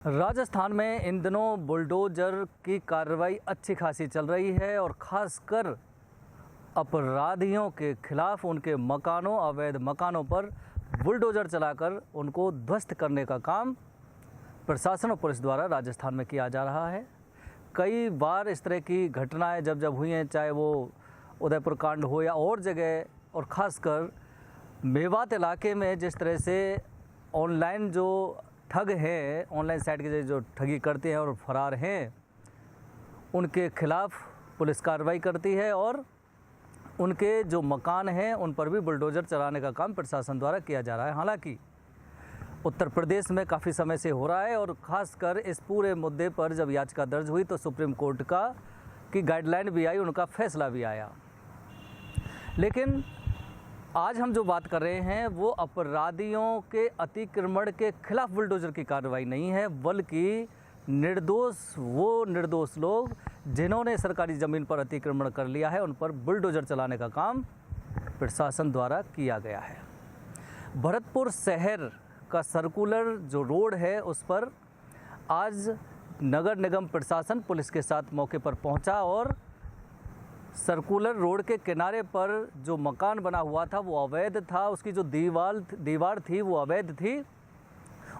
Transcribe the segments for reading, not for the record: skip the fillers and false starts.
राजस्थान में इन दिनों बुलडोजर की कार्रवाई अच्छी खासी चल रही है और ख़ासकर अपराधियों के खिलाफ उनके मकानों, अवैध मकानों पर बुलडोजर चलाकर उनको ध्वस्त करने का काम प्रशासन और पुलिस द्वारा राजस्थान में किया जा रहा है। कई बार इस तरह की घटनाएं जब हुई हैं, चाहे वो उदयपुर कांड हो या और जगह, और ख़ासकर मेवात इलाके में जिस तरह से ऑनलाइन जो ठग हैं, ऑनलाइन साइट के जो ठगी करते हैं और फरार हैं, उनके खिलाफ पुलिस कार्रवाई करती है और उनके जो मकान हैं उन पर भी बुलडोज़र चलाने का काम प्रशासन द्वारा किया जा रहा है। हालांकि उत्तर प्रदेश में काफ़ी समय से हो रहा है और ख़ासकर इस पूरे मुद्दे पर जब याचिका दर्ज हुई तो सुप्रीम कोर्ट की गाइडलाइन भी आई, उनका फैसला भी आया। लेकिन आज हम जो बात कर रहे हैं वो अपराधियों के अतिक्रमण के खिलाफ बुलडोज़र की कार्रवाई नहीं है, बल्कि निर्दोष लोग जिन्होंने सरकारी ज़मीन पर अतिक्रमण कर लिया है उन पर बुलडोज़र चलाने का काम प्रशासन द्वारा किया गया है। भरतपुर शहर का सर्कुलर जो रोड है उस पर आज नगर निगम प्रशासन पुलिस के साथ मौके पर पहुंचा और सर्कुलर रोड के किनारे पर जो मकान बना हुआ था वो अवैध था, उसकी जो दीवार थी वो अवैध थी,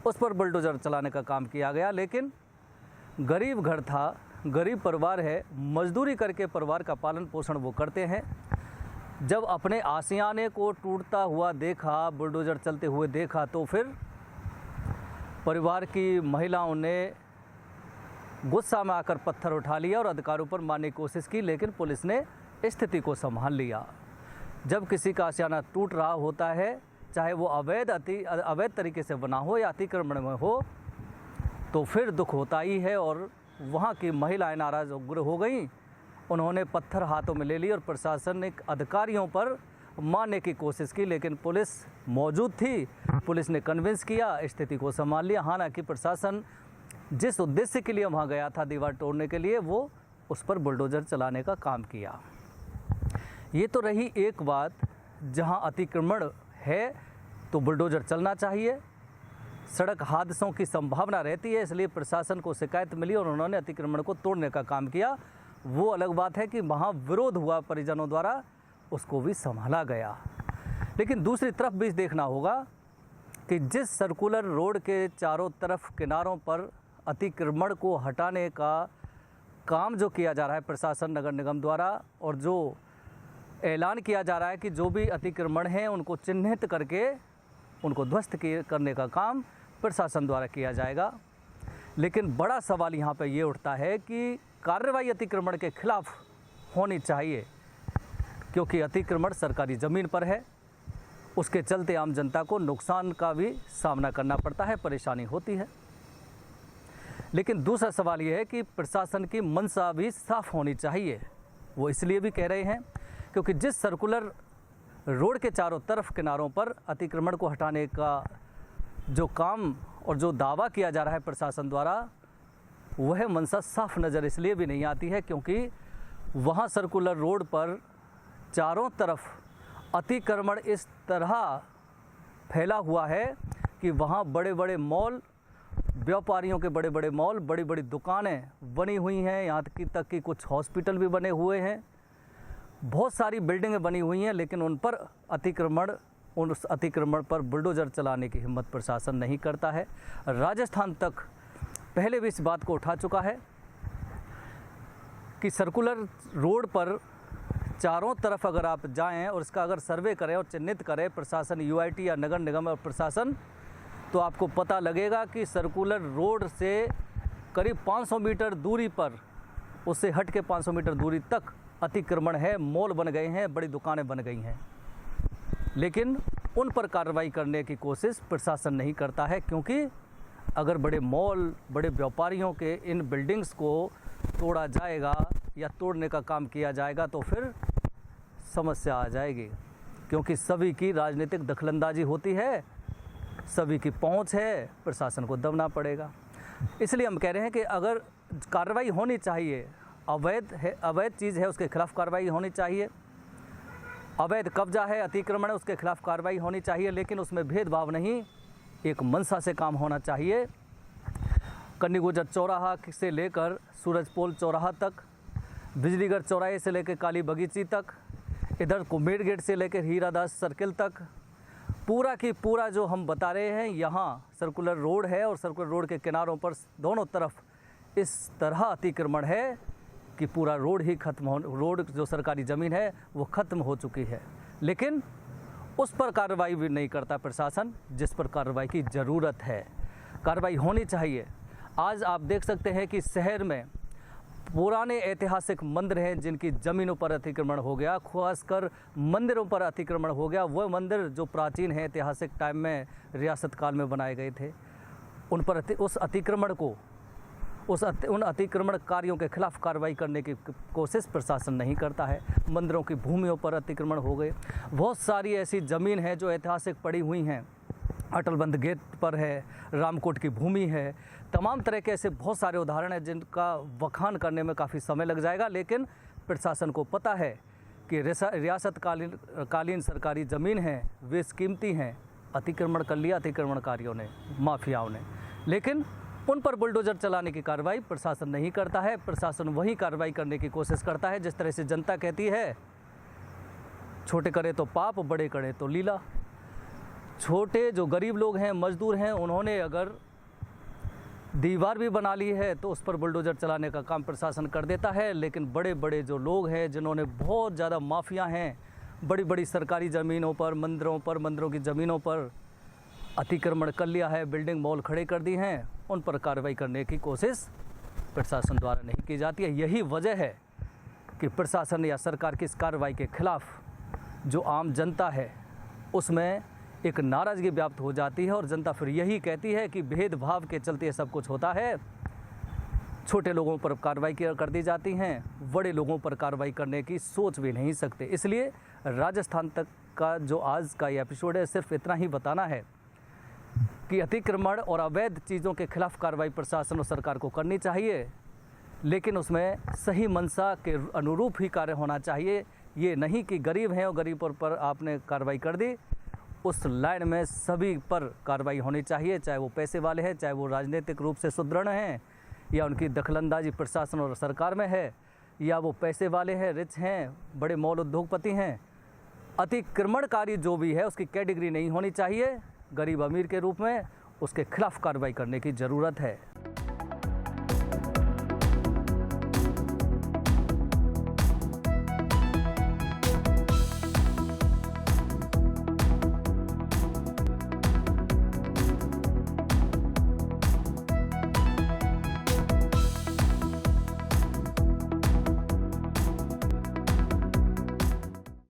उस पर बुलडोज़र चलाने का काम किया गया। लेकिन गरीब घर था, गरीब परिवार है, मजदूरी करके परिवार का पालन पोषण वो करते हैं। जब अपने आशियाने को टूटता हुआ देखा, बुलडोज़र चलते हुए देखा, तो फिर परिवार की महिलाओं ने गुस्सा में आकर पत्थर उठा लिया और अधिकारियों पर मारने की कोशिश की, लेकिन पुलिस ने स्थिति को संभाल लिया। जब किसी का आशियाना टूट रहा होता है, चाहे वो अवैध तरीके से बना हो या अतिक्रमण में हो, तो फिर दुख होता ही है। और वहाँ की महिलाएं नाराज़ उग्र हो गईं, उन्होंने पत्थर हाथों में ले ली और प्रशासनिक अधिकारियों पर मारने की कोशिश की, लेकिन पुलिस मौजूद थी, पुलिस ने कन्विंस किया, स्थिति को संभाल लिया। हालांकि प्रशासन जिस उद्देश्य के लिए वहाँ गया था दीवार तोड़ने के लिए, वो उस पर बुलडोज़र चलाने का काम किया। ये तो रही एक बात, जहाँ अतिक्रमण है तो बुलडोज़र चलना चाहिए, सड़क हादसों की संभावना रहती है, इसलिए प्रशासन को शिकायत मिली और उन्होंने अतिक्रमण को तोड़ने का काम किया। वो अलग बात है कि वहाँ विरोध हुआ परिजनों द्वारा, उसको भी संभाला गया। लेकिन दूसरी तरफ भी देखना होगा कि जिस सर्कुलर रोड के चारों तरफ किनारों पर अतिक्रमण को हटाने का काम जो किया जा रहा है प्रशासन नगर निगम द्वारा, और जो ऐलान किया जा रहा है कि जो भी अतिक्रमण हैं उनको चिन्हित करके उनको ध्वस्त करने का काम प्रशासन द्वारा किया जाएगा। लेकिन बड़ा सवाल यहाँ पे ये उठता है कि कार्रवाई अतिक्रमण के खिलाफ होनी चाहिए, क्योंकि अतिक्रमण सरकारी ज़मीन पर है, उसके चलते आम जनता को नुकसान का भी सामना करना पड़ता है, परेशानी होती है। लेकिन दूसरा सवाल ये है कि प्रशासन की मंशा भी साफ होनी चाहिए। वो इसलिए भी कह रहे हैं क्योंकि जिस सर्कुलर रोड के चारों तरफ किनारों पर अतिक्रमण को हटाने का जो काम और जो दावा किया जा रहा है प्रशासन द्वारा, वह मंशा साफ नज़र इसलिए भी नहीं आती है क्योंकि वहाँ सर्कुलर रोड पर चारों तरफ अतिक्रमण इस तरह फैला हुआ है कि वहाँ बड़े बड़े मॉल, व्यापारियों के बड़े बड़े मॉल, बड़ी बड़ी दुकानें बनी हुई हैं, यहाँ तक कि कुछ हॉस्पिटल भी बने हुए हैं, बहुत सारी बिल्डिंगें बनी हुई हैं, लेकिन उस अतिक्रमण पर बुलडोज़र चलाने की हिम्मत प्रशासन नहीं करता है। राजस्थान तक पहले भी इस बात को उठा चुका है कि सर्कुलर रोड पर चारों तरफ अगर आप जाएं और इसका अगर सर्वे करें और चिन्हित करें प्रशासन, यूआईटी या नगर निगम और प्रशासन, तो आपको पता लगेगा कि सर्कुलर रोड से करीब 500 मीटर दूरी पर, उससे हट के 500 मीटर दूरी तक अतिक्रमण है, मॉल बन गए हैं, बड़ी दुकानें बन गई हैं, लेकिन उन पर कार्रवाई करने की कोशिश प्रशासन नहीं करता है। क्योंकि अगर बड़े मॉल, बड़े व्यापारियों के इन बिल्डिंग्स को तोड़ा जाएगा या तोड़ने का काम किया जाएगा तो फिर समस्या आ जाएगी, क्योंकि सभी की राजनीतिक दखलंदाजी होती है, सभी की पहुंच है, प्रशासन को दबना पड़ेगा। इसलिए हम कह रहे हैं कि अगर कार्रवाई होनी चाहिए, अवैध चीज़ है उसके खिलाफ कार्रवाई होनी चाहिए, अवैध कब्जा है, अतिक्रमण है, उसके खिलाफ कार्रवाई होनी चाहिए, लेकिन उसमें भेदभाव नहीं, एक मंशा से काम होना चाहिए। कन्नी गुजर चौराहा से लेकर सूरजपोल चौराहा तक, बिजलीगढ़ चौराहे से लेकर काली बगीची तक, इधर कुम्भेर गेट से लेकर हीरादास सर्किल तक, पूरा की पूरा जो हम बता रहे हैं यहाँ सर्कुलर रोड है और सर्कुलर रोड के किनारों पर दोनों तरफ इस तरह अतिक्रमण है कि पूरा रोड ही खत्म हो, रोड जो सरकारी ज़मीन है वो ख़त्म हो चुकी है। लेकिन उस पर कार्रवाई भी नहीं करता प्रशासन, जिस पर कार्रवाई की ज़रूरत है। कार्रवाई होनी चाहिए। आज आप देख सकते हैं कि शहर में पुराने ऐतिहासिक मंदिर हैं जिनकी ज़मीनों पर अतिक्रमण हो गया, खासकर मंदिरों पर अतिक्रमण हो गया। वह मंदिर जो प्राचीन हैं, ऐतिहासिक टाइम में रियासत काल में बनाए गए थे, उन पर उस अतिक्रमण को उन अतिक्रमणकारियों के खिलाफ कार्रवाई करने की कोशिश प्रशासन नहीं करता है। मंदिरों की भूमियों पर अतिक्रमण हो गए। बहुत सारी ऐसी ज़मीन है जो ऐतिहासिक पड़ी हुई हैं, अटलबंद गेट पर है, रामकोट की भूमि है, तमाम तरह के ऐसे बहुत सारे उदाहरण हैं जिनका बखान करने में काफ़ी समय लग जाएगा। लेकिन प्रशासन को पता है कि रियासत कालीन सरकारी ज़मीन है, वे कीमती हैं, अतिक्रमण कर लिया अतिक्रमणकारियों ने, माफियाओं ने, लेकिन उन पर बुलडोज़र चलाने की कार्रवाई प्रशासन नहीं करता है। प्रशासन वही कार्रवाई करने की कोशिश करता है जिस तरह से जनता कहती है, छोटे करे तो पाप, बड़े करे तो लीला। छोटे जो गरीब लोग हैं, मजदूर हैं, उन्होंने अगर दीवार भी बना ली है तो उस पर बुलडोज़र चलाने का काम प्रशासन कर देता है। लेकिन बड़े बड़े जो लोग हैं जिन्होंने बहुत ज़्यादा माफिया हैं, बड़ी बड़ी सरकारी ज़मीनों पर, मंदिरों की ज़मीनों पर अतिक्रमण कर लिया है, बिल्डिंग मॉल खड़े कर दी हैं, उन पर कार्रवाई करने की कोशिश प्रशासन द्वारा नहीं की जाती है। यही वजह है कि प्रशासन या सरकार की इस कार्रवाई के खिलाफ जो आम जनता है उसमें एक नाराज़गी व्याप्त हो जाती है और जनता फिर यही कहती है कि भेदभाव के चलते सब कुछ होता है। छोटे लोगों पर कार्रवाई कर दी जाती हैं, बड़े लोगों पर कार्रवाई करने की सोच भी नहीं सकते। इसलिए राजस्थान तक का जो आज का ये एपिसोड है, सिर्फ इतना ही बताना है कि अतिक्रमण और अवैध चीज़ों के खिलाफ कार्रवाई प्रशासन और सरकार को करनी चाहिए, लेकिन उसमें सही मंशा के अनुरूप ही कार्य होना चाहिए। ये नहीं कि गरीब हैं और गरीबों पर आपने कार्रवाई कर दी। उस लाइन में सभी पर कार्रवाई होनी चाहिए, चाहे वो पैसे वाले हैं, चाहे वो राजनीतिक रूप से सुदृढ़ हैं, या उनकी दखलंदाजी प्रशासन और सरकार में है, या वो पैसे वाले हैं, रिच हैं, बड़े मॉल उद्योगपति हैं। अतिक्रमणकारी जो भी है उसकी कैटेगरी नहीं होनी चाहिए गरीब अमीर के रूप में, उसके खिलाफ कार्रवाई करने की ज़रूरत है।